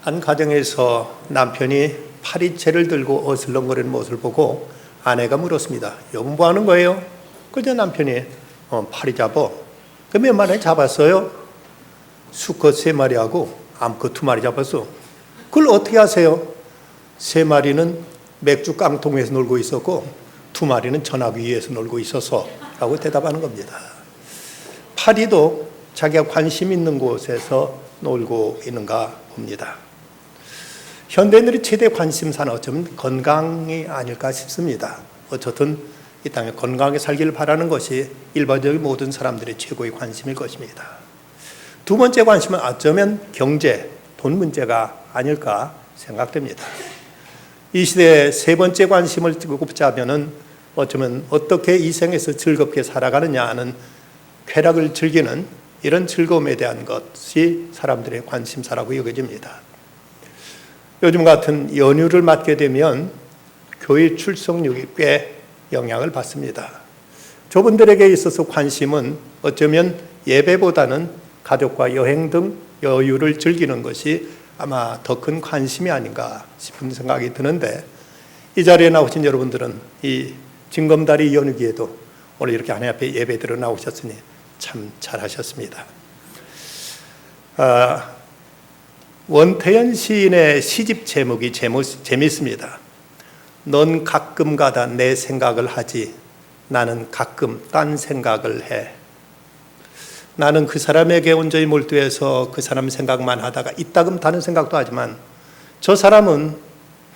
한 가정에서 남편이 파리채를 들고 어슬렁거리는 모습을 보고 아내가 물었습니다. 여보 뭐 하는 거예요? 그때 남편이 파리 잡어. 그 몇 마리 잡았어요? 수컷 3마리하고 암컷 2마리 잡았어. 그걸 어떻게 하세요? 3마리는 맥주 깡통에서 놀고 있었고 2마리는 전화기 위에서 놀고 있어서 라고 대답하는 겁니다. 파리도 자기가 관심 있는 곳에서 놀고 있는가 봅니다. 현대인들의 최대 관심사는 어쩌면 건강이 아닐까 싶습니다. 어쨌든 이 땅에 건강하게 살기를 바라는 것이 일반적인 모든 사람들의 최고의 관심일 것입니다. 두 번째 관심은 어쩌면 경제, 돈 문제가 아닐까 생각됩니다. 이 시대의 세 번째 관심을 꼽자면은 어쩌면 어떻게 이 생에서 즐겁게 살아가느냐 하는 쾌락을 즐기는 이런 즐거움에 대한 것이 사람들의 관심사라고 여겨집니다. 요즘 같은 연휴를 맞게 되면 교회 출석률이 꽤 영향을 받습니다. 저분들에게 있어서 관심은 어쩌면 예배보다는 가족과 여행 등 여유를 즐기는 것이 아마 더 큰 관심이 아닌가 싶은 생각이 드는데, 이 자리에 나오신 여러분들은 이 징검다리 연휴기에도 오늘 이렇게 하나님 앞에 예배드려 나오셨으니 참 잘하셨습니다. 원태현 시인의 시집 제목이 재미있습니다. 넌 가끔가다 내 생각을 하지 나는 가끔 딴 생각을 해. 나는 그 사람에게 온전히 몰두해서 그 사람 생각만 하다가 이따금 다른 생각도 하지만 저 사람은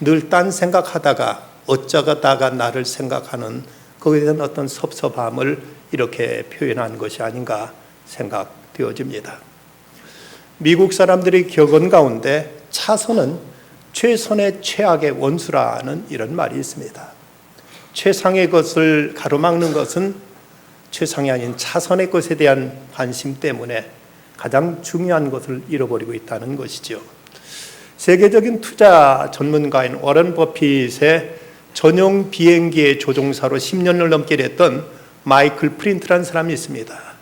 늘 딴 생각하다가 어쩌다가 나를 생각하는 거기에 대한 어떤 섭섭함을 이렇게 표현한 것이 아닌가 생각되어집니다. 미국 사람들의 격언 가운데 차선은 최선의 최악의 원수라는 이런 말이 있습니다. 최상의 것을 가로막는 것은 최상이 아닌 차선의 것에 대한 관심 때문에 가장 중요한 것을 잃어버리고 있다는 것이죠. 세계적인 투자 전문가인 워런 버핏의 전용 비행기의 조종사로 10년을 넘게 됐던 마이클 프린트라는 사람이 있습니다.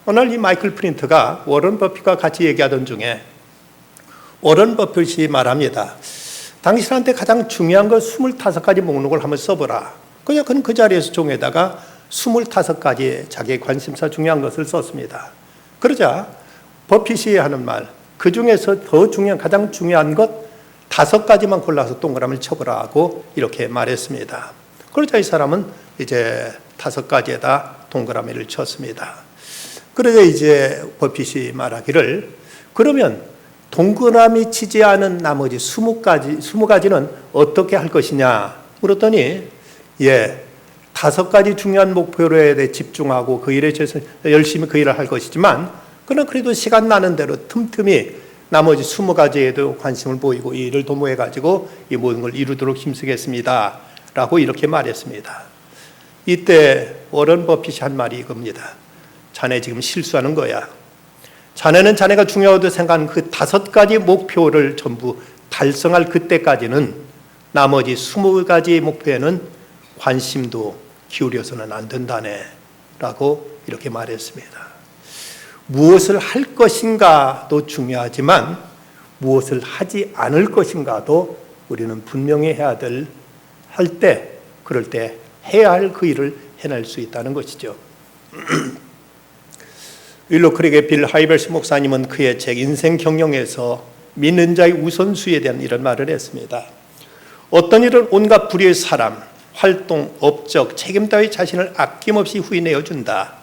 오늘 이 마이클 프린트가 워런 버핏과 같이 얘기하던 중에 워런 버핏이 말합니다. 당신한테 가장 중요한 걸 25가지 목록을 한번 써보라. 그냥 그 자리에서 종에다가 25가지 자기의 관심사 중요한 것을 썼습니다. 그러자 버핏이 하는 말, 그 중에서 더 중요한 가장 중요한 것 5가지만 골라서 동그라미를 쳐보라 하고 이렇게 말했습니다. 그러자 이 사람은 이제 5가지에다 동그라미를 쳤습니다. 그러자 이제 버핏이 말하기를, 그러면 동그라미 치지 않은 나머지 20가지는 어떻게 할 것이냐 물었더니 5가지 중요한 목표에 대해 집중하고 그 일에 열심히 그 일을 할 것이지만 그러나 그래도 시간 나는 대로 틈틈이 나머지 20가지에도 관심을 보이고 이 일을 도모해가지고 이 모든 걸 이루도록 힘쓰겠습니다 라고 이렇게 말했습니다. 이때 워런 버핏이 한 말이 이겁니다. 자네 지금 실수하는 거야. 자네는 자네가 중요하다고 생각하는 그 5가지 목표를 전부 달성할 그때까지는 나머지 20가지 목표에는 관심도 기울여서는 안 된다네 라고 이렇게 말했습니다. 무엇을 할 것인가도 중요하지만 무엇을 하지 않을 것인가도 우리는 분명히 할 때, 그럴 때 해야 할 그 일을 해낼 수 있다는 것이죠. 윌로 크릭의 빌 하이벨스 목사님은 그의 책 인생 경영에서 믿는 자의 우선순위에 대한 이런 말을 했습니다. 어떤 일은 온갖 불의의 사람, 활동, 업적, 책임 따위 자신을 아낌없이 후인내어준다.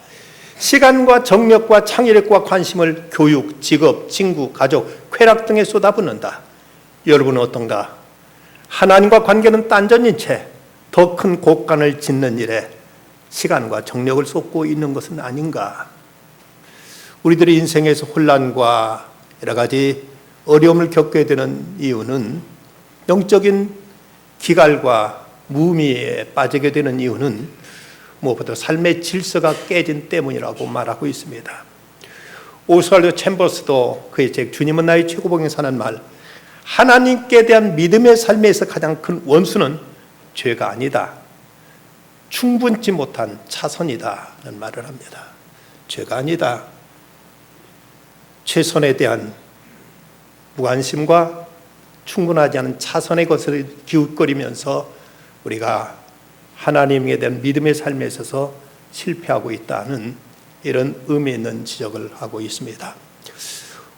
시간과 정력과 창의력과 관심을 교육, 직업, 친구, 가족, 쾌락 등에 쏟아붓는다. 여러분은 어떤가? 하나님과 관계는 딴전인 채 더 큰 곡간을 짓는 일에 시간과 정력을 쏟고 있는 것은 아닌가? 우리들의 인생에서 혼란과 여러 가지 어려움을 겪게 되는 이유는, 영적인 기갈과 무의미에 빠지게 되는 이유는 무엇보다 삶의 질서가 깨진 때문이라고 말하고 있습니다. 오스왈드 챔버스도 그의 책 주님은 나의 최고봉에 사는 말, 하나님께 대한 믿음의 삶에서 가장 큰 원수는 죄가 아니다, 충분치 못한 차선이다 라는 말을 합니다. 죄가 아니다, 최선에 대한 무관심과 충분하지 않은 차선의 것을 기웃거리면서 우리가 하나님에 대한 믿음의 삶에 있어서 실패하고 있다는 이런 의미 있는 지적을 하고 있습니다.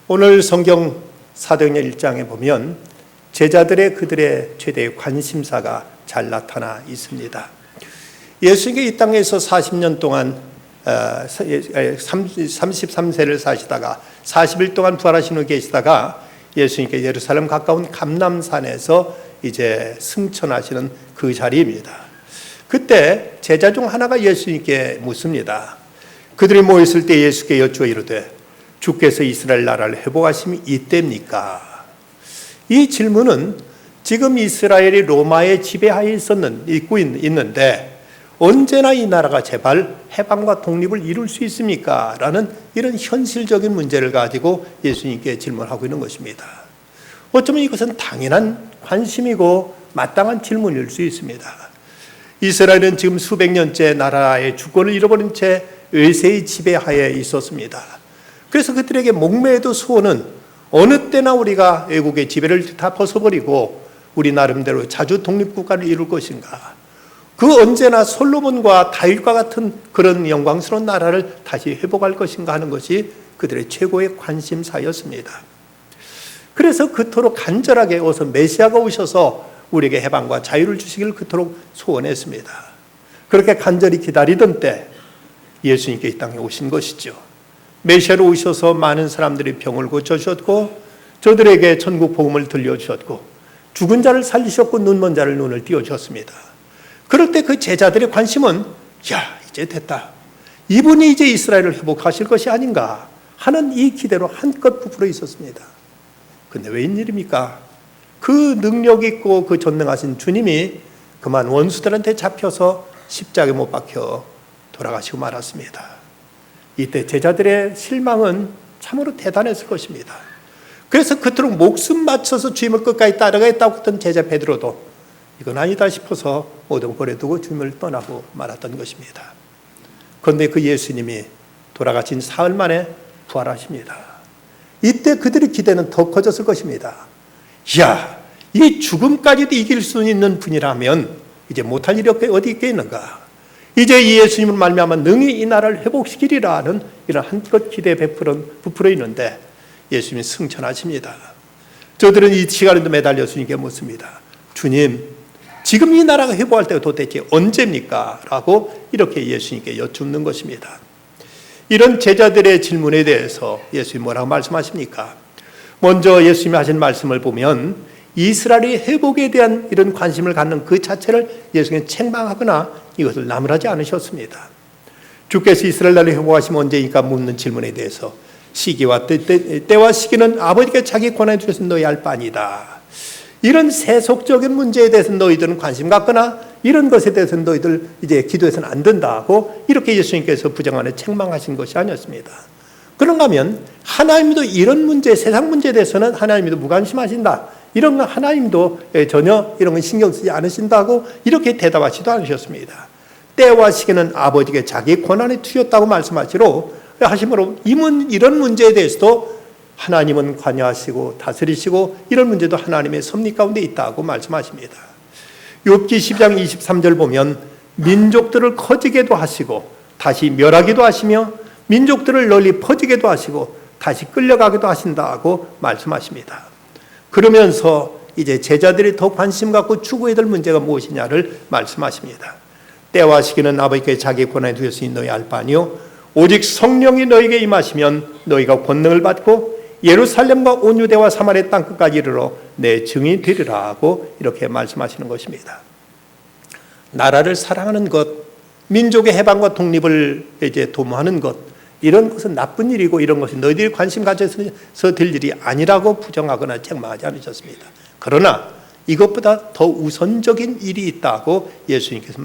오늘 성경 사도행전 1장에 보면 제자들의 그들의 최대의 관심사가 잘 나타나 있습니다. 예수님이 이 땅에서 40년 동안 33세를 사시다가 40일 동안 부활하신 후 계시다가 예수님께 예루살렘 가까운 감람산에서 이제 승천하시는 그 자리입니다. 그때 제자 중 하나가 예수님께 묻습니다. 그들이 모였을 때 예수께 여쭈어 이르되 주께서 이스라엘 나라를 회복하심이 이때입니까? 이 질문은 지금 이스라엘이 로마의 지배하에 있고 있는데 언제나 이 나라가 제발 해방과 독립을 이룰 수 있습니까? 라는 이런 현실적인 문제를 가지고 예수님께 질문하고 있는 것입니다. 어쩌면 이것은 당연한 관심이고 마땅한 질문일 수 있습니다. 이스라엘은 지금 수백 년째 나라의 주권을 잃어버린 채 외세의 지배하에 있었습니다. 그래서 그들에게 목매도 소원은 어느 때나 우리가 외국의 지배를 다 벗어버리고 우리 나름대로 자주 독립국가를 이룰 것인가, 그 언제나 솔로몬과 다윗과 같은 그런 영광스러운 나라를 다시 회복할 것인가 하는 것이 그들의 최고의 관심사였습니다. 그래서 그토록 간절하게 어서 메시아가 오셔서 우리에게 해방과 자유를 주시기를 그토록 소원했습니다. 그렇게 간절히 기다리던 때 예수님께 이 땅에 오신 것이죠. 메시아로 오셔서 많은 사람들이 병을 고쳐주셨고 저들에게 천국 복음을 들려주셨고 죽은 자를 살리셨고 눈먼 자를 눈을 띄워주셨습니다. 그럴 때 그 제자들의 관심은 야, 이제 됐다. 이분이 이제 이스라엘을 회복하실 것이 아닌가 하는 이 기대로 한껏 부풀어 있었습니다. 근데 웬일입니까? 그 능력 있고 그 전능하신 주님이 그만 원수들한테 잡혀서 십자가에 못 박혀 돌아가시고 말았습니다. 이때 제자들의 실망은 참으로 대단했을 것입니다. 그래서 그토록 목숨 바쳐서 주님을 끝까지 따라가겠다고 했던 제자 베드로도 이건 아니다 싶어서 모든 걸 버려두고 주님을 떠나고 말았던 것입니다. 그런데 그 예수님이 돌아가신 사흘 만에 부활하십니다. 이때 그들의 기대는 더 커졌을 것입니다. 이야, 이 죽음까지도 이길 수 있는 분이라면 이제 못할 일이 어디 있겠는가? 이제 이 예수님을 말미암아 능히 이 나라를 회복시키리라 하는 이런 한껏 기대에 부풀어 있는데 예수님이 승천하십니다. 저들은 이 시간에도 매달려 주님께 묻습니다. 주님, 지금 이 나라가 회복할 때가 도대체 언제입니까? 라고 이렇게 예수님께 여쭙는 것입니다. 이런 제자들의 질문에 대해서 예수님이 뭐라고 말씀하십니까? 먼저 예수님이 하신 말씀을 보면 이스라엘의 회복에 대한 이런 관심을 갖는 그 자체를 예수님은 책망하거나 이것을 나무라지 않으셨습니다. 주께서 이스라엘 나라를 회복하시면 언제니까 묻는 질문에 대해서 시기와 때와 시기는 아버지께 자기 권한에 주셔서 너희 알 바 아니다. 이런 세속적인 문제에 대해서 너희들은 관심 갖거나 이런 것에 대해서는 너희들 이제 기도해서는 안 된다고 이렇게 예수님께서 부정하는 책망하신 것이 아니었습니다. 그런가 하면 하나님도 이런 문제, 세상 문제에 대해서는 하나님도 무관심하신다. 이런 건 하나님도 전혀 이런 건 신경 쓰지 않으신다고 이렇게 대답하지도 않으셨습니다. 때와 시기는 아버지께 자기 권한에 투였다고 말씀하시므로 이런 문제에 대해서도 하나님은 관여하시고 다스리시고 이런 문제도 하나님의 섭리 가운데 있다고 말씀하십니다. 욥기 10장 23절 보면 민족들을 커지게도 하시고 다시 멸하기도 하시며 민족들을 널리 퍼지게도 하시고 다시 끌려가기도 하신다고 말씀하십니다. 그러면서 이제 제자들이 더 관심 갖고 추구해야 될 문제가 무엇이냐를 말씀하십니다. 때와 시기는 아버지께 자기 권한에 두었으니 너희 알 바 아니요 오직 성령이 너희에게 임하시면 너희가 권능을 받고 예루살렘과 온 유대와 사마리아 땅 끝까지 이르러 내 증인이 되리라 하고 이렇게 말씀하시는 것입니다. 나라를 사랑하는 것, 민족의 해방과 독립을 이제 도모하는 것, 이런 것은 나쁜 일이고 이런 것이 너희들이 관심 가져서 될 일이 아니라고 부정하거나 책망하지 않으셨습니다. 그러나 이것보다 더 우선적인 일이 있다고 예수님께서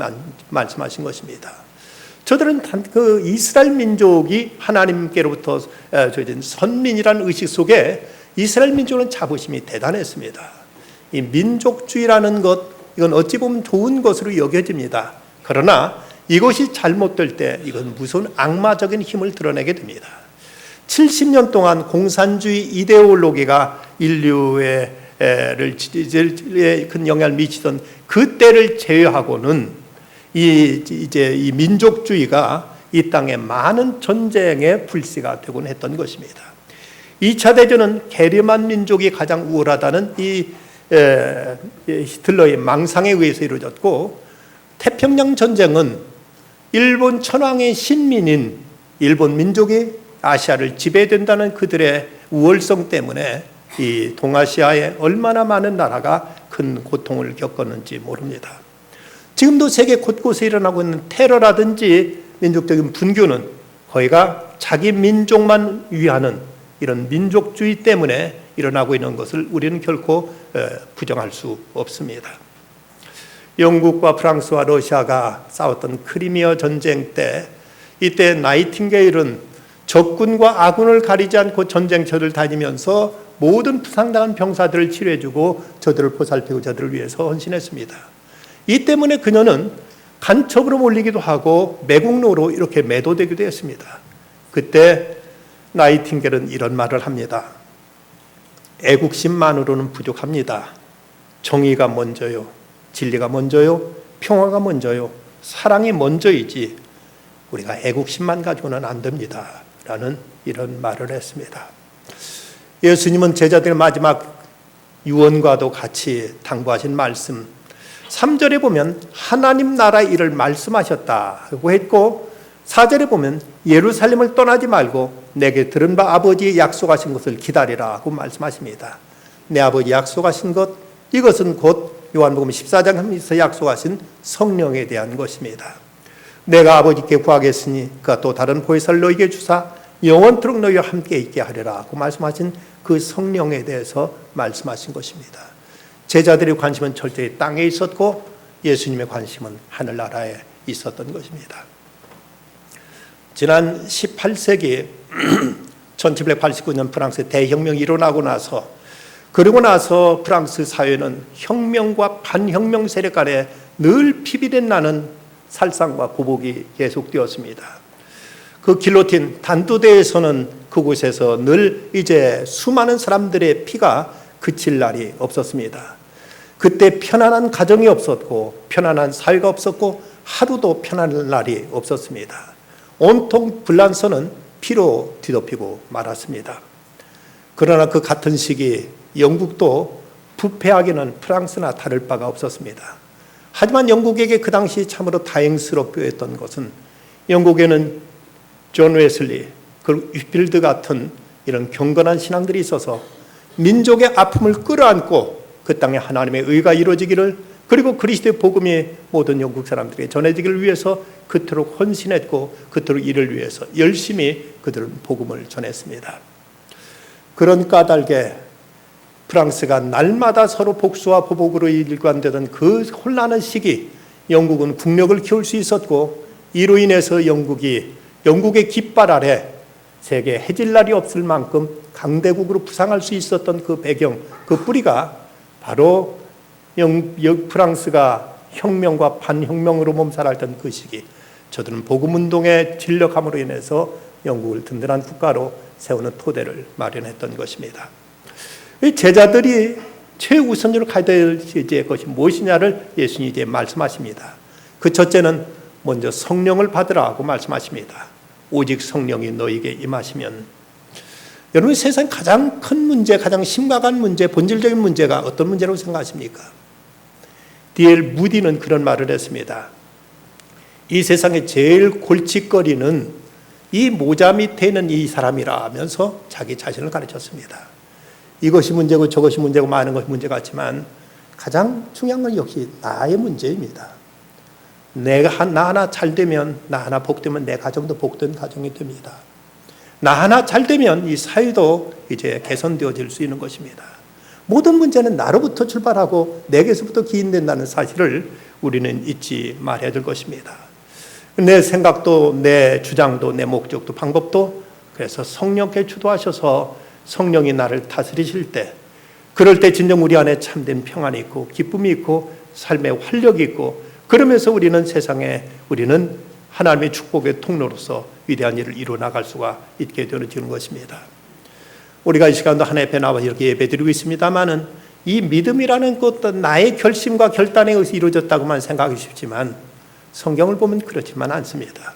말씀하신 것입니다. 저들은 그 이스라엘 민족이 하나님께로부터 저희들은 선민이라는 의식 속에 이스라엘 민족은 자부심이 대단했습니다. 이 민족주의라는 것, 이건 어찌 보면 좋은 것으로 여겨집니다. 그러나 이것이 잘못될 때 이건 무서운 악마적인 힘을 드러내게 됩니다. 70년 동안 공산주의 이데올로기가 인류의 큰 영향을 미치던 그 때를 제외하고는 이 민족주의가 이 땅에 많은 전쟁의 불씨가 되곤 했던 것입니다. 2차 대전은 게르만 민족이 가장 우월하다는 이 히틀러의 망상에 의해서 이루어졌고, 태평양 전쟁은 일본 천황의 신민인 일본 민족이 아시아를 지배된다는 그들의 우월성 때문에 이 동아시아에 얼마나 많은 나라가 큰 고통을 겪었는지 모릅니다. 지금도 세계 곳곳에 일어나고 있는 테러라든지 민족적인 분규는 거의가 자기 민족만 위하는 이런 민족주의 때문에 일어나고 있는 것을 우리는 결코 부정할 수 없습니다. 영국과 프랑스와 러시아가 싸웠던 크리미아 전쟁 때, 이때 나이팅게일은 적군과 아군을 가리지 않고 전쟁터를 다니면서 모든 부상당한 병사들을 치료해주고 저들을 보살피고 저들을 위해서 헌신했습니다. 이 때문에 그녀는 간첩으로 몰리기도 하고 매국노로 이렇게 매도되기도 했습니다. 그때 나이팅게일은 이런 말을 합니다. 애국심만으로는 부족합니다. 정의가 먼저요, 진리가 먼저요, 평화가 먼저요, 사랑이 먼저이지 우리가 애국심만 가지고는 안 됩니다 라는 이런 말을 했습니다. 예수님은 제자들의 마지막 유언과도 같이 당부하신 말씀 3절에 보면 하나님 나라 일을 말씀하셨다고 했고, 4절에 보면 예루살렘을 떠나지 말고 내게 들은 바 아버지의 약속하신 것을 기다리라고 말씀하십니다. 내 아버지 약속하신 것, 이것은 곧 요한복음 14장에서 약속하신 성령에 대한 것입니다. 내가 아버지께 구하겠으니 그가 또 다른 보혜사를 너희에게 주사 영원토록 너희와 함께 있게 하리라고 말씀하신 그 성령에 대해서 말씀하신 것입니다. 제자들의 관심은 철저히 땅에 있었고 예수님의 관심은 하늘나라에 있었던 것입니다. 지난 18세기 1789년 프랑스의 대혁명이 일어나고 나서, 그러고 나서 프랑스 사회는 혁명과 반혁명 세력 간에 늘 피비린 나는 살상과 보복이 계속되었습니다. 그 길로틴 단두대에서는 그곳에서 늘 이제 수많은 사람들의 피가 그칠 날이 없었습니다. 그때 편안한 가정이 없었고 편안한 사회가 없었고 하루도 편안한 날이 없었습니다. 온통 불란서는 피로 뒤덮이고 말았습니다. 그러나 그 같은 시기 영국도 부패하기는 프랑스나 다를 바가 없었습니다. 하지만 영국에게 그 당시 참으로 다행스럽게 했던 것은 영국에는 존 웨슬리, 그리고 휘필드 같은 이런 경건한 신앙들이 있어서 민족의 아픔을 끌어안고 그 땅에 하나님의 의가 이루어지기를, 그리고 그리스도의 복음이 모든 영국 사람들에게 전해지기를 위해서 그토록 헌신했고 그토록 이를 위해서 열심히 그들은 복음을 전했습니다. 그런 까닭에 프랑스가 날마다 서로 복수와 보복으로 일관되던 그 혼란한 시기, 영국은 국력을 키울 수 있었고, 이로 인해서 영국의 깃발 아래 세계에 해질 날이 없을 만큼 강대국으로 부상할 수 있었던 그 배경, 그 뿌리가 바로 프랑스가 혁명과 반혁명으로 몸살았던 그 시기, 저들은 복음운동에 진력함으로 인해서 영국을 든든한 국가로 세우는 토대를 마련했던 것입니다. 제자들이 최우선으로 가야 될 것이 무엇이냐를 예수님이 이제 말씀하십니다. 그 첫째는 먼저 성령을 받으라고 말씀하십니다. 오직 성령이 너에게 임하시면. 여러분, 세상 가장 큰 문제, 가장 심각한 문제, 본질적인 문제가 어떤 문제라고 생각하십니까? D.L. 무디는 그런 말을 했습니다. 이 세상에 제일 골칫거리는 이 모자 밑에 있는 이 사람이라 하면서 자기 자신을 가르쳤습니다. 이것이 문제고 저것이 문제고 많은 것이 문제 같지만 가장 중요한 건 역시 나의 문제입니다. 나 하나 잘 되면, 나 하나 복되면 내 가정도 복된 가정이 됩니다. 나 하나 잘 되면 이 사회도 이제 개선되어질 수 있는 것입니다. 모든 문제는 나로부터 출발하고 내게서부터 기인된다는 사실을 우리는 잊지 말아야 될 것입니다. 내 생각도, 내 주장도, 내 목적도, 방법도, 그래서 성령께 주도하셔서 성령이 나를 다스리실 때, 그럴 때 진정 우리 안에 참된 평안이 있고 기쁨이 있고 삶의 활력이 있고, 그러면서 우리는 하나님의 축복의 통로로서 위대한 일을 이루어 나갈 수가 있게 되어지는 것입니다. 우리가 이 시간도 하나님 앞에 나와 이렇게 예배드리고 있습니다마는 이 믿음이라는 것도 나의 결심과 결단에 의해서 이루어졌다고만 생각하기 쉽지만 성경을 보면 그렇지만 않습니다.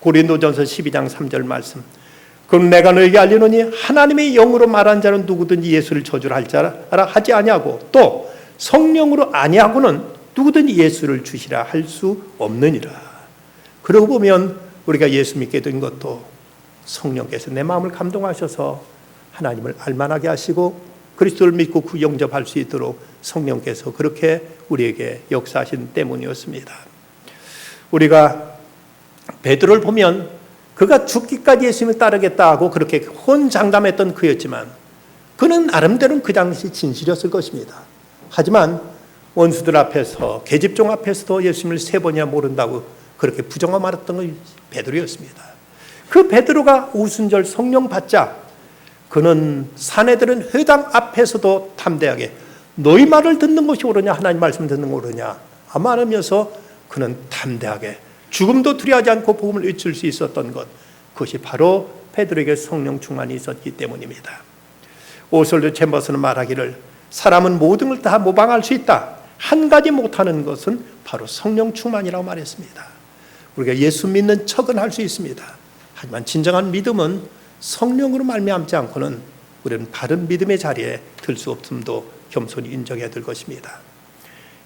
고린도전서 12장 3절 말씀. 그럼 내가 너에게 알리노니 하나님의 영으로 말한 자는 누구든지 예수를 저주할 자라 하지 아니하고 또 성령으로 아니하고는 누구든지 예수를 주시라 할 수 없느니라. 그러고 보면 우리가 예수 믿게 된 것도 성령께서 내 마음을 감동하셔서 하나님을 알만하게 하시고 그리스도를 믿고 그 영접할 수 있도록 성령께서 그렇게 우리에게 역사하신 때문이었습니다. 우리가 베드로를 보면 그가 죽기까지 예수님을 따르겠다 하고 그렇게 혼장담했던 그였지만 그는 나름대로는 그 당시 진실이었을 것입니다. 하지만 원수들 앞에서 계집종 앞에서도 예수님을 3번이나 모른다고 그렇게 부정하고 말했던 건 베드로였습니다. 그 베드로가 오순절 성령 받자 그는 사내들은 회당 앞에서도 담대하게 너희 말을 듣는 것이 옳으냐 하나님 말씀 듣는 것이 옳으냐 말하면서 그는 담대하게 죽음도 두려워하지 않고 복음을 외칠 수 있었던 것, 그것이 바로 베드로에게 성령 충만이 있었기 때문입니다. 오슬도 챔버스는 말하기를 사람은 모든 걸 다 모방할 수 있다. 한 가지 못하는 것은 바로 성령 충만이라고 말했습니다. 우리가 예수 믿는 척은 할 수 있습니다. 하지만 진정한 믿음은 성령으로 말미암지 않고는 우리는 바른 믿음의 자리에 들 수 없음도 겸손히 인정해야 될 것입니다.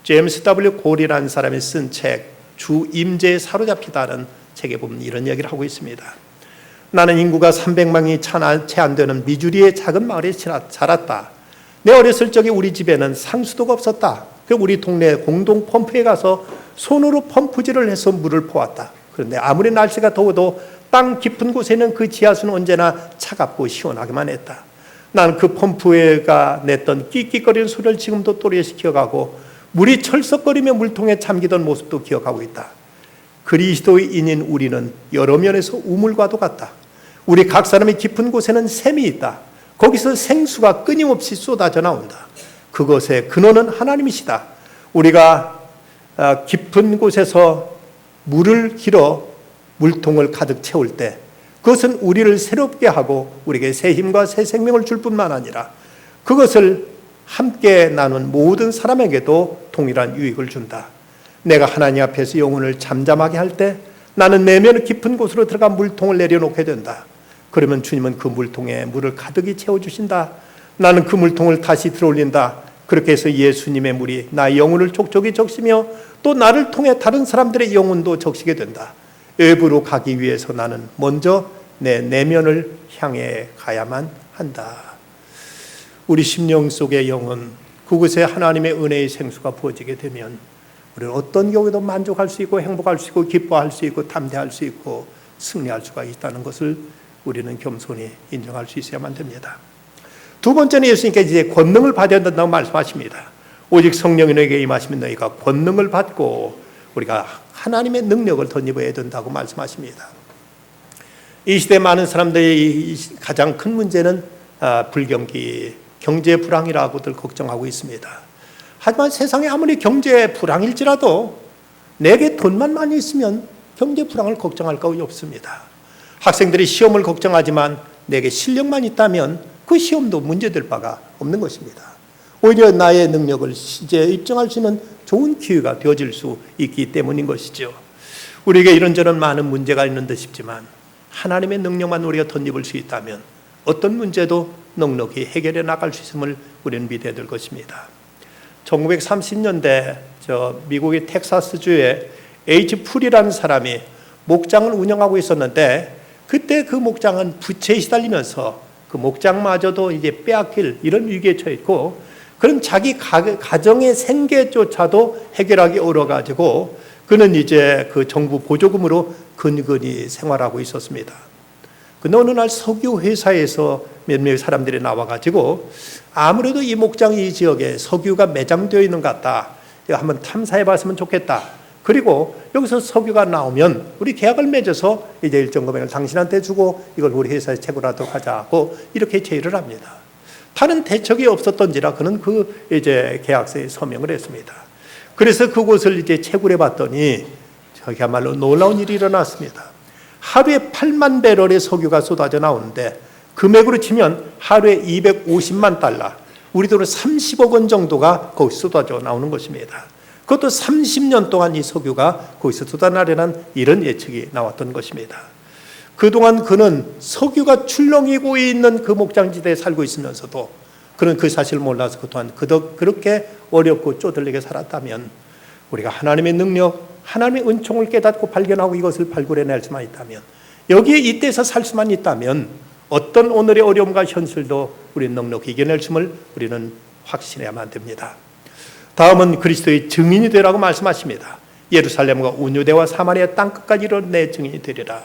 제임스 W. 골이라는 사람이 쓴 책 주 임재에 사로잡히다는 책에 보면 이런 이야기를 하고 있습니다. 나는 인구가 300만이 채 안 되는 미주리의 작은 마을에 자랐다. 내 어렸을 적에 우리 집에는 상수도가 없었다. 우리 동네 공동 펌프에 가서 손으로 펌프질을 해서 물을 퍼왔다. 그런데 아무리 날씨가 더워도 땅 깊은 곳에는 그 지하수는 언제나 차갑고 시원하기만 했다. 나는 그 펌프가 냈던 끽끽거리는 소리를 지금도 또렷이 기억하고 물이 철썩거리며 물통에 잠기던 모습도 기억하고 있다. 그리스도인인 우리는 여러 면에서 우물과도 같다. 우리 각 사람의 깊은 곳에는 샘이 있다. 거기서 생수가 끊임없이 쏟아져 나온다. 그것의 근원은 하나님이시다. 우리가 깊은 곳에서 물을 길어 물통을 가득 채울 때 그것은 우리를 새롭게 하고 우리에게 새 힘과 새 생명을 줄 뿐만 아니라 그것을 함께 나눈 모든 사람에게도 동일한 유익을 준다. 내가 하나님 앞에서 영혼을 잠잠하게 할 때 나는 내면 깊은 곳으로 들어가 물통을 내려놓게 된다. 그러면 주님은 그 물통에 물을 가득히 채워주신다. 나는 그 물통을 다시 들어올린다. 그렇게 해서 예수님의 물이 나의 영혼을 족족히 적시며 또 나를 통해 다른 사람들의 영혼도 적시게 된다. 외부로 가기 위해서 나는 먼저 내 내면을 향해 가야만 한다. 우리 심령 속의 영은 그곳에 하나님의 은혜의 생수가 부어지게 되면 우리는 어떤 경우에도 만족할 수 있고 행복할 수 있고 기뻐할 수 있고 담대할 수 있고 승리할 수가 있다는 것을 우리는 겸손히 인정할 수 있어야만 됩니다. 두 번째는 예수님께서 이제 권능을 받아야 된다고 말씀하십니다. 오직 성령이 너에게 임하시면 너희가 권능을 받고 우리가 하나님의 능력을 덧입어야 된다고 말씀하십니다. 이 시대 많은 사람들의 가장 큰 문제는 불경기, 경제 불황이라고들 걱정하고 있습니다. 하지만 세상에 아무리 경제 불황일지라도 내게 돈만 많이 있으면 경제 불황을 걱정할 거 없습니다. 학생들이 시험을 걱정하지만 내게 실력만 있다면 그 시험도 문제될 바가 없는 것입니다. 오히려 나의 능력을 이제 입증할 수 있는 좋은 기회가 되어질 수 있기 때문인 것이죠. 우리에게 이런저런 많은 문제가 있는 듯 싶지만 하나님의 능력만 우리가 덧입을 수 있다면 어떤 문제도 넉넉히 해결해 나갈 수 있음을 우리는 믿어야 될 것입니다. 1930년대 미국의 텍사스주에 H. 풀이라는 사람이 목장을 운영하고 있었는데 그때 그 목장은 부채에 시달리면서 그 목장마저도 이제 빼앗길 이런 위기에 처했고 그런 자기 가정의 생계조차도 해결하기 어려워가지고 그는 이제 그 정부 보조금으로 근근히 생활하고 있었습니다. 근데 어느 날 석유 회사에서 몇 명의 사람들이 나와가지고 아무래도 이 목장 이 지역에 석유가 매장되어 있는 것 같다. 이거 한번 탐사해 봤으면 좋겠다. 그리고 여기서 석유가 나오면 우리 계약을 맺어서 이제 일정 금액을 당신한테 주고 이걸 우리 회사에 채굴하도록 하자고 이렇게 제의를 합니다. 다른 대책이 없었던지라 그는 그 이제 계약서에 서명을 했습니다. 그래서 그곳을 이제 채굴해 봤더니 저기야말로 놀라운 일이 일어났습니다. 하루에 8만 배럴의 석유가 쏟아져 나오는데 금액으로 치면 하루에 $250만, 우리 돈으로 30억 원 정도가 거기서 쏟아져 나오는 것입니다. 그것도 30년 동안 이 석유가 거기서 쏟아나려는 이런 예측이 나왔던 것입니다. 그동안 그는 석유가 출렁이고 있는 그 목장지대에 살고 있으면서도 그는 그 사실을 몰라서 그동안 그렇게 어렵고 쪼들리게 살았다면, 우리가 하나님의 능력, 하나님의 은총을 깨닫고 발견하고 이것을 발굴해낼 수만 있다면, 여기에 이때에서 살 수만 있다면 어떤 오늘의 어려움과 현실도 우리는 넉넉히 이겨낼 춤을 우리는 확신해야만 됩니다. 다음은 그리스도의 증인이 되라고 말씀하십니다. 예루살렘과 온유대와 사마리아 땅끝까지 이르러 내 증인이 되리라.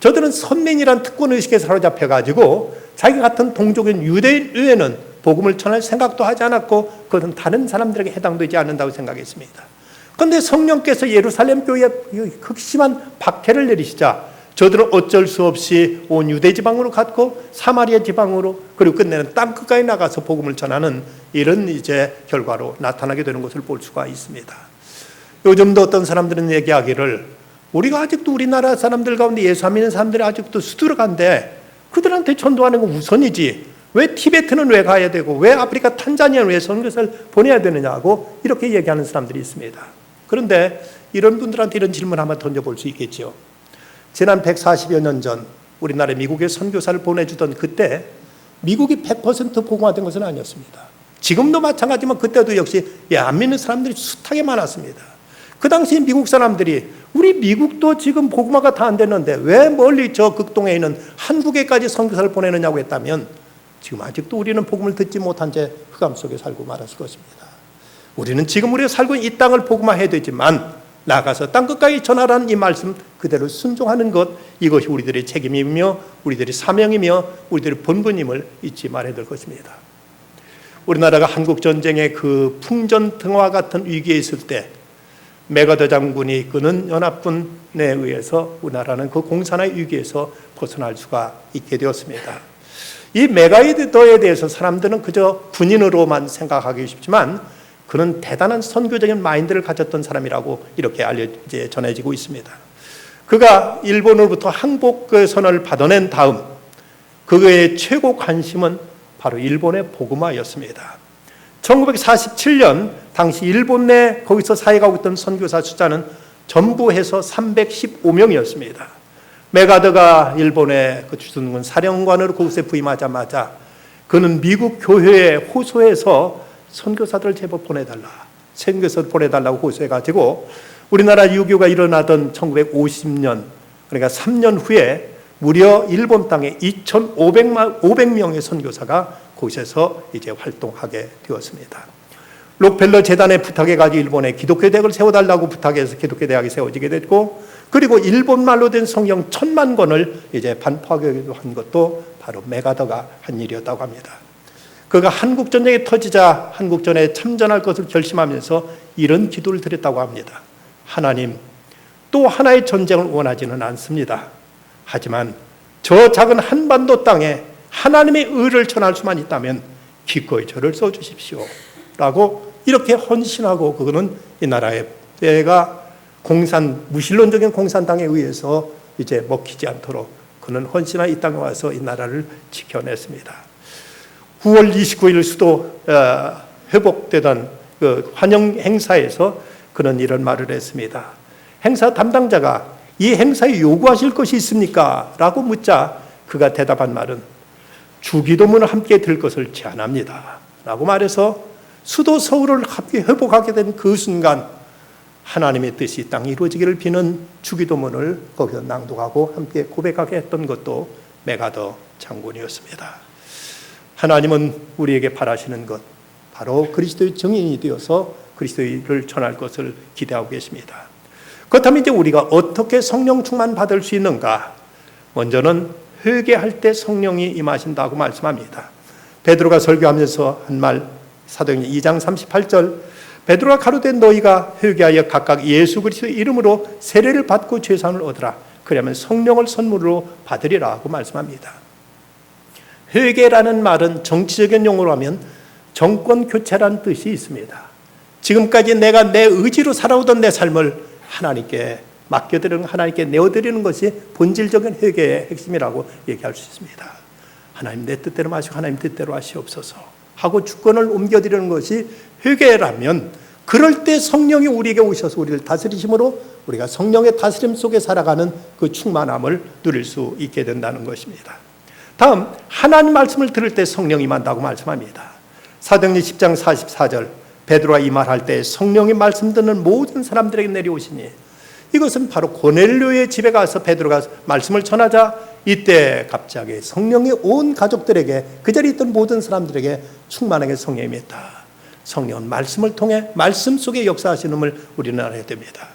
저들은 선민이란 특권의식에 사로잡혀가지고 자기 같은 동족인 유대인 외에는 복음을 전할 생각도 하지 않았고, 그것은 다른 사람들에게 해당되지 않는다고 생각했습니다. 그런데 성령께서 예루살렘 교회에 극심한 박해를 내리시자 저들은 어쩔 수 없이 온 유대 지방으로 갔고 사마리아 지방으로, 그리고 끝내는 땅끝까지 나가서 복음을 전하는 이런 이제 결과로 나타나게 되는 것을 볼 수가 있습니다. 요즘도 어떤 사람들은 얘기하기를, 우리가 아직도 우리나라 사람들 가운데 예수 안 믿는 사람들이 아직도 수두룩한데 그들한테 전도하는 건 우선이지, 왜 티베트는 왜 가야 되고 왜 아프리카 탄자니아는 왜 선교사를 보내야 되느냐고 이렇게 얘기하는 사람들이 있습니다. 그런데 이런 분들한테 이런 질문 한번 던져볼 수 있겠죠. 지난 140여 년 전 우리나라 미국에 선교사를 보내주던 그때 미국이 100% 복음화된 것은 아니었습니다. 지금도 마찬가지지만 그때도 역시 안 믿는 사람들이 숱하게 많았습니다. 그 당시 미국 사람들이, 우리 미국도 지금 복음화가 다 안 됐는데 왜 멀리 저 극동에 있는 한국에까지 선교사를 보내느냐고 했다면, 지금 아직도 우리는 복음을 듣지 못한 채 흑암 속에 살고 말았을 것입니다. 우리는 지금 우리가 살고 있는 이 땅을 복음화해야 되지만 나가서 땅끝까지 전하라는 이 말씀 그대로 순종하는 것, 이것이 우리들의 책임이며 우리들의 사명이며 우리들의 본분임을 잊지 말아야 될 것입니다. 우리나라가 한국전쟁의 그 풍전등화 같은 위기에 있을 때 메가더 장군이 이끄는 연합군에 의해서 우리나라는 그 공산화의 위기에서 벗어날 수가 있게 되었습니다. 이 메가더에 대해서 사람들은 그저 군인으로만 생각하기 쉽지만 그는 대단한 선교적인 마인드를 가졌던 사람이라고 이렇게 이제 전해지고 있습니다. 그가 일본으로부터 항복 선언을 받아낸 다음 그의 최고 관심은 바로 일본의 복음화였습니다. 1947년 당시 일본 내 거기서 사역하고 있던 선교사 숫자는 전부 해서 315명이었습니다. 메가더가 일본의 그 주둔군 사령관으로 그곳에 부임하자마자 그는 미국 교회에 호소해서 선교사들을 제법 보내달라, 선교사를 보내달라고 호소해가지고 우리나라 유교가 일어나던 1950년, 그러니까 3년 후에 무려 일본 땅에 2,500명의 선교사가 곳에서 이제 활동하게 되었습니다. 록펠러 재단에 부탁해가지고 일본에 기독교 대학을 세워달라고 부탁해서 기독교 대학이 세워지게 됐고, 그리고 일본말로 된 성경 1,000만 권을 이제 반포하기도 한 것도 바로 메가더가 한 일이었다고 합니다. 그가 한국전쟁이 터지자 한국전에 참전할 것을 결심하면서 이런 기도를 드렸다고 합니다. 하나님, 또 하나의 전쟁을 원하지는 않습니다. 하지만 저 작은 한반도 땅에 하나님의 의를 전할 수만 있다면 기꺼이 저를 써주십시오 라고 이렇게 헌신하고, 그거는 이 나라의 때가 무신론적인 공산당에 의해서 이제 먹히지 않도록 그는 헌신한 이 땅에 와서 이 나라를 지켜냈습니다. 9월 29일 수도 회복되던 그 환영 행사에서 그는 이런 말을 했습니다. 행사 담당자가 이 행사에 요구하실 것이 있습니까? 라고 묻자 그가 대답한 말은 주기도문을 함께 들 것을 제안합니다 라고 말해서 수도 서울을 함께 회복하게 된 그 순간 하나님의 뜻이 이 땅에 이루어지기를 비는 주기도문을 거기서 낭독하고 함께 고백하게 했던 것도 메가더 장군이었습니다. 하나님은 우리에게 바라시는 것, 바로 그리스도의 증인이 되어서 그리스도를 전할 것을 기대하고 계십니다. 그렇다면 이제 우리가 어떻게 성령 충만 받을 수 있는가? 먼저는 회개할 때 성령이 임하신다고 말씀합니다. 베드로가 설교하면서 한 말, 사도행전 2장 38절, 베드로가 가로되 너희가 회개하여 각각 예수 그리스도의 이름으로 세례를 받고 죄사함을 얻으라. 그러면 성령을 선물로 받으리라 하고 말씀합니다. 회개라는 말은 정치적인 용어로 하면 정권 교체라는 뜻이 있습니다. 지금까지 내가 내 의지로 살아오던 내 삶을 하나님께 맡겨드리는, 하나님께 내어드리는 것이 본질적인 회개의 핵심이라고 얘기할 수 있습니다. 하나님 내 뜻대로 마시고 하나님 뜻대로 하시옵소서. 하고 주권을 옮겨드리는 것이 회개라면, 그럴 때 성령이 우리에게 오셔서 우리를 다스리심으로 우리가 성령의 다스림 속에 살아가는 그 충만함을 누릴 수 있게 된다는 것입니다. 다음, 하나님 말씀을 들을 때 성령이 임한다고 말씀합니다. 사도행전 10장 44절, 베드로가 이 말할 때 성령이 말씀 듣는 모든 사람들에게 내려오시니, 이것은 바로 고넬료의 집에 가서 베드로가 말씀을 전하자 이때 갑자기 성령이 온 가족들에게, 그 자리에 있던 모든 사람들에게 충만하게 성령이 임했다. 성령은 말씀을 통해 말씀 속에 역사하시는 을 우리는 알아야 됩니다.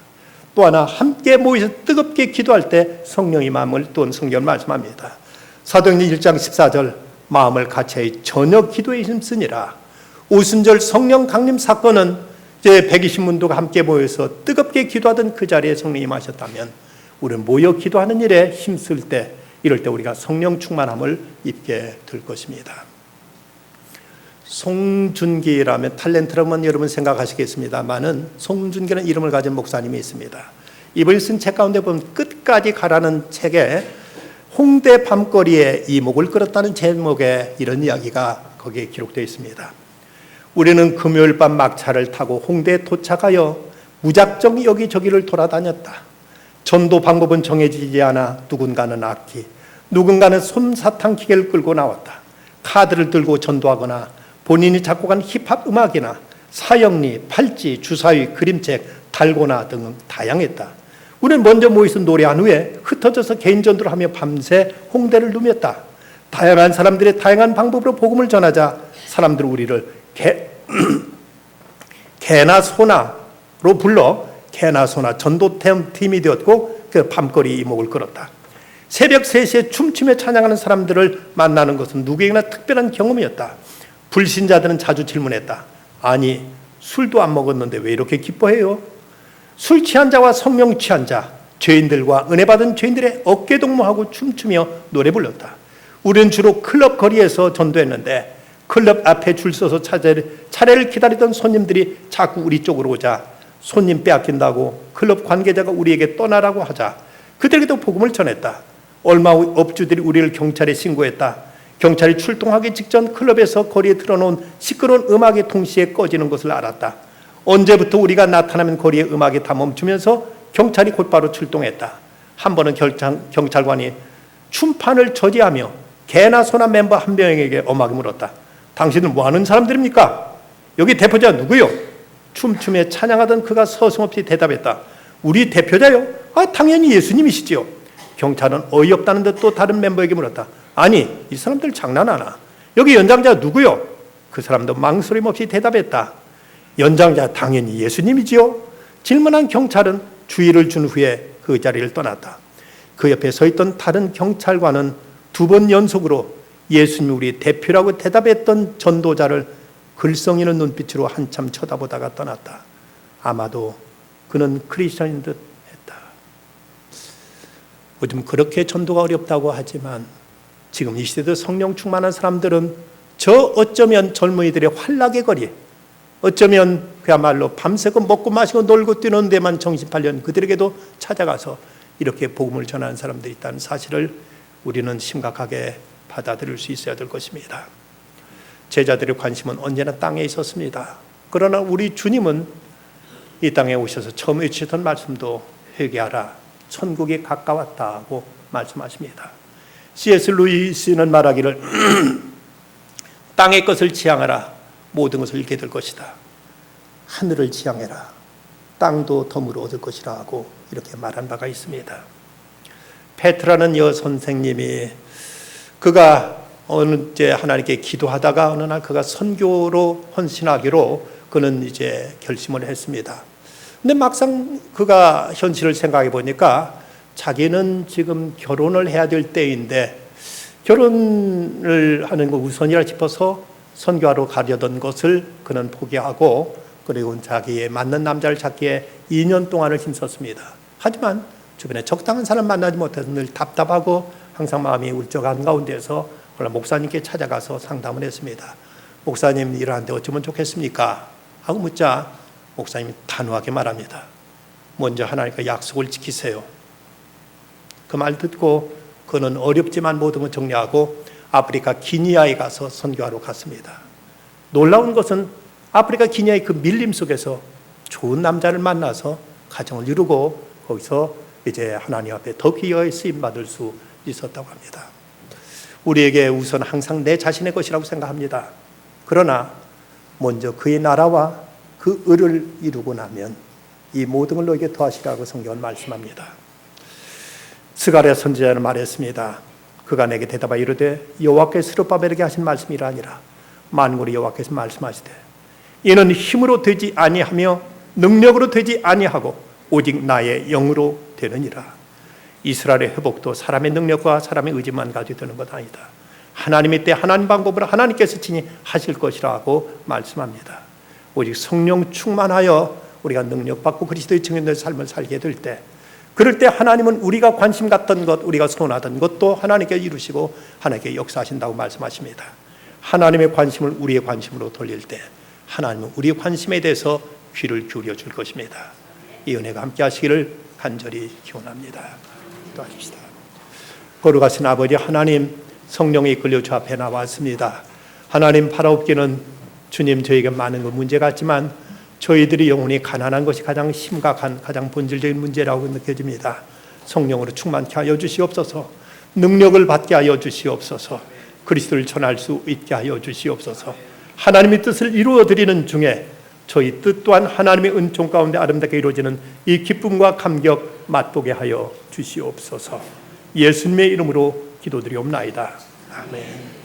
또 하나, 함께 모여서 뜨겁게 기도할 때 성령이 마음을 또 성경을 말씀합니다. 사도행전 1장 14절, 마음을 같이 저녁 기도에 힘쓰니라. 오순절 성령 강림 사건은 이제 120문도가 함께 모여서 뜨겁게 기도하던 그 자리에 성령이 임하셨다면, 우리는 모여 기도하는 일에 힘쓸 때, 이럴 때 우리가 성령 충만함을 입게 될 것입니다. 송준기라면 탤런트라면 여러분 생각하시겠습니다만은, 송준기라는 이름을 가진 목사님이 있습니다. 이번에 쓴 책 가운데 보면 끝까지 가라는 책에 홍대 밤거리에 이목을 끌었다는 제목의 이런 이야기가 거기에 기록되어 있습니다. 우리는 금요일 밤 막차를 타고 홍대에 도착하여 무작정 여기저기를 돌아다녔다. 전도 방법은 정해지지 않아 누군가는 악기, 누군가는 솜사탕 기계를 끌고 나왔다. 카드를 들고 전도하거나 본인이 작곡한 힙합 음악이나 사형리, 팔찌, 주사위, 그림책, 달고나 등 다양했다. 우리는 먼저 모여서 노래한 후에 흩어져서 개인 전도를 하며 밤새 홍대를 누볐다. 다양한 사람들의 다양한 방법으로 복음을 전하자 사람들은 우리를 개나 소나로 불러 개나 소나 전도팀이 되었고, 그 밤거리 이목을 끌었다. 새벽 3시에 춤추며 찬양하는 사람들을 만나는 것은 누구에게나 특별한 경험이었다. 불신자들은 자주 질문했다. 아니, 술도 안 먹었는데 왜 이렇게 기뻐해요? 술 취한 자와 성령 취한 자, 죄인들과 은혜 받은 죄인들의 어깨동무하고 춤추며 노래 불렀다. 우리는 주로 클럽 거리에서 전도했는데, 클럽 앞에 줄 서서 차례를 기다리던 손님들이 자꾸 우리 쪽으로 오자 손님 빼앗긴다고 클럽 관계자가 우리에게 떠나라고 하자 그들에게도 복음을 전했다. 얼마 후 업주들이 우리를 경찰에 신고했다. 경찰이 출동하기 직전 클럽에서 거리에 틀어놓은 시끄러운 음악이 동시에 꺼지는 것을 알았다. 언제부터 우리가 나타나면 거리에 음악이 다 멈추면서 경찰이 곧바로 출동했다. 한 번은 경찰관이 춤판을 저지하며 개나 소나 멤버 한 명에게 엄하게 물었다. 당신은 뭐하는 사람들입니까? 여기 대표자 누구요? 춤추며 찬양하던 그가 서슴없이 대답했다. 우리 대표자요? 당연히 예수님이시지요. 경찰은 어이없다는 듯 또 다른 멤버에게 물었다. 아니, 이 사람들 장난하나? 여기 연장자 누구요? 그 사람도 망설임 없이 대답했다. 연장자 당연히 예수님이지요. 질문한 경찰은 주의를 준 후에 그 자리를 떠났다. 그 옆에 서 있던 다른 경찰관은 2번 연속으로 예수님이 우리 대표라고 대답했던 전도자를 글썽이는 눈빛으로 한참 쳐다보다가 떠났다. 아마도 그는 크리스천인 듯 했다. 요즘 그렇게 전도가 어렵다고 하지만 지금 이 시대도 성령 충만한 사람들은 어쩌면 젊은이들의 환락의 거리, 어쩌면 그야말로 밤새고 먹고 마시고 놀고 뛰는 데만 정신 팔려는 그들에게도 찾아가서 이렇게 복음을 전하는 사람들이 있다는 사실을 우리는 심각하게 받아들일 수 있어야 될 것입니다. 제자들의 관심은 언제나 땅에 있었습니다. 그러나 우리 주님은 이 땅에 오셔서 처음 외치셨던 말씀도 회개하라, 천국이 가까웠다고 말씀하십니다. C.S. 루이스는 말하기를 땅의 것을 지향하라, 모든 것을 잃게 될 것이다. 하늘을 지향해라, 땅도 덤으로 얻을 것이라 하고 이렇게 말한 바가 있습니다. 페트라는 여선생님이 그가 어느 때 하나님께 기도하다가 어느 날 그가 선교로 헌신하기로 그는 이제 결심을 했습니다. 근데 막상 그가 현실을 생각해 보니까 자기는 지금 결혼을 해야 될 때인데 결혼을 하는 거 우선이라 싶어서 선교하러 가려던 것을 그는 포기하고 그리고 자기의 맞는 남자를 찾기에 2년 동안을 힘썼습니다. 하지만 주변에 적당한 사람 만나지 못해서 늘 답답하고 항상 마음이 울적한 가운데서 목사님께 찾아가서 상담을 했습니다. 목사님 이러한데 어쩌면 좋겠습니까? 하고 묻자 목사님이 단호하게 말합니다. 먼저 하나님과 약속을 지키세요. 그 말 듣고 그는 어렵지만 모든 걸 정리하고 아프리카 기니아에 가서 선교하러 갔습니다. 놀라운 것은 아프리카 기니아의 그 밀림 속에서 좋은 남자를 만나서 가정을 이루고 거기서 이제 하나님 앞에 더 귀하게 쓰임받을 수 있었다고 합니다. 우리에게 우선 항상 내 자신의 것이라고 생각합니다. 그러나 먼저 그의 나라와 그 의를 이루고 나면 이 모든 걸 너에게 더하시라고 성경은 말씀합니다. 스가랴 선지자는 말했습니다. 그가 내게 대답하여 이르되 여호와께서 스룹바벨에게 하신 말씀이라 아니라 만군의 여호와께서 말씀하시되 이는 힘으로 되지 아니하며 능력으로 되지 아니하고 오직 나의 영으로 되느니라. 이스라엘의 회복도 사람의 능력과 사람의 의지만 가지고 되는 것 아니다. 하나님의 때 하나님 방법으로 하나님께서 친히 하실 것이라고 말씀합니다. 오직 성령 충만하여 우리가 능력받고 그리스도의 증인된 삶을 살게 될 때, 그럴 때 하나님은 우리가 관심 갖던 것, 우리가 소원하던 것도 하나님께 이루시고 하나님께 역사하신다고 말씀하십니다. 하나님의 관심을 우리의 관심으로 돌릴 때 하나님은 우리의 관심에 대해서 귀를 기울여 줄 것입니다. 이 은혜가 함께 하시기를 간절히 기원합니다. 기도하십시다. 거룩하신 아버지 하나님, 성령이 이끌려 주 앞에 나왔습니다. 하나님, 팔아엎기는 주님 저에게 많은 건 문제 같지만 저희들이 영혼이 가난한 것이 가장 심각한, 가장 본질적인 문제라고 느껴집니다. 성령으로 충만케 하여 주시옵소서. 능력을 받게 하여 주시옵소서. 그리스도를 전할 수 있게 하여 주시옵소서. 하나님의 뜻을 이루어드리는 중에 저희 뜻 또한 하나님의 은총 가운데 아름답게 이루어지는 이 기쁨과 감격 맛보게 하여 주시옵소서. 예수님의 이름으로 기도드리옵나이다. 아멘.